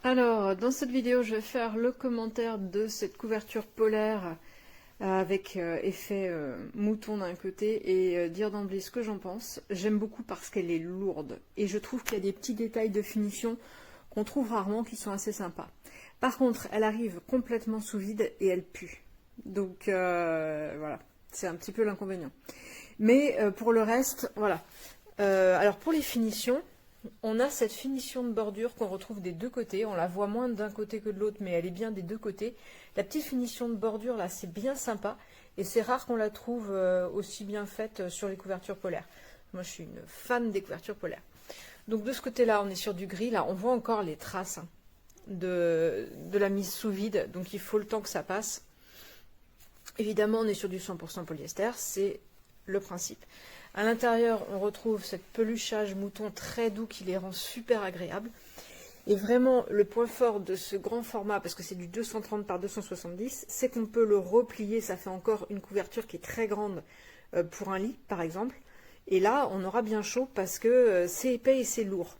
Alors, dans cette vidéo, je vais faire le commentaire de cette couverture polaire avec effet mouton d'un côté et dire d'emblée ce que j'en pense. J'aime beaucoup parce qu'elle est lourde et je trouve qu'il y a des petits détails de finition qu'on trouve rarement qui sont assez sympas. Par contre, elle arrive complètement sous vide et elle pue. Donc voilà, c'est un petit peu l'inconvénient. Mais pour le reste, voilà. Alors pour les finitions, on a cette finition de bordure qu'on retrouve des deux côtés. On la voit moins d'un côté que de l'autre, mais elle est bien des deux côtés. La petite finition de bordure, là, c'est bien sympa. Et c'est rare qu'on la trouve aussi bien faite sur les couvertures polaires. Moi, je suis une fan des couvertures polaires. Donc de ce côté-là, on est sur du gris. Là, on voit encore les traces de la mise sous vide. Donc il faut le temps que ça passe. Évidemment, on est sur du 100% polyester. C'est le principe. À l'intérieur, on retrouve cette peluchage mouton très doux qui les rend super agréables. Et vraiment, le point fort de ce grand format, parce que c'est du 230 par 270, c'est qu'on peut le replier. Ça fait encore une couverture qui est très grande pour un lit, par exemple. Et là, on aura bien chaud parce que c'est épais et c'est lourd.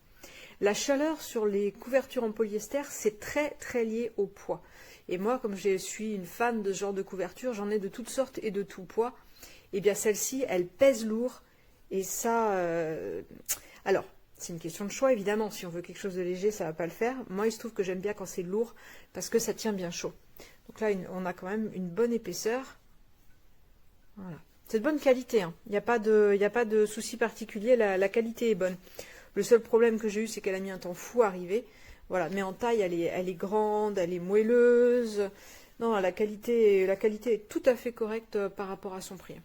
La chaleur sur les couvertures en polyester, c'est très très lié au poids. Et moi, comme je suis une fan de ce genre de couverture, j'en ai de toutes sortes et de tout poids. Et bien celle-ci, elle pèse lourd. Et ça, alors, c'est une question de choix, évidemment. Si on veut quelque chose de léger, ça ne va pas le faire. Moi, il se trouve que j'aime bien quand c'est lourd, parce que ça tient bien chaud. Donc là, on a quand même une bonne épaisseur. Voilà. C'est de bonne qualité, hein. Il n'y a pas de souci particulier, la qualité est bonne. Le seul problème que j'ai eu, c'est qu'elle a mis un temps fou à arriver. Voilà, mais en taille, elle est grande, elle est moelleuse. Non, la qualité est tout à fait correcte par rapport à son prix.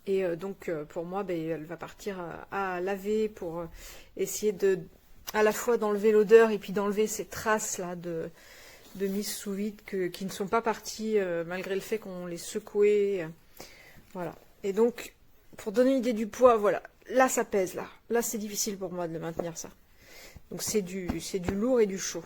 Et donc pour moi, elle va partir à laver pour essayer à la fois d'enlever l'odeur et puis d'enlever ces traces là de mise sous vide qui ne sont pas parties malgré le fait qu'on les secouait. Voilà. Et donc pour donner une idée du poids, voilà, là ça pèse là. Là c'est difficile pour moi de le maintenir ça. Donc c'est du lourd et du chaud.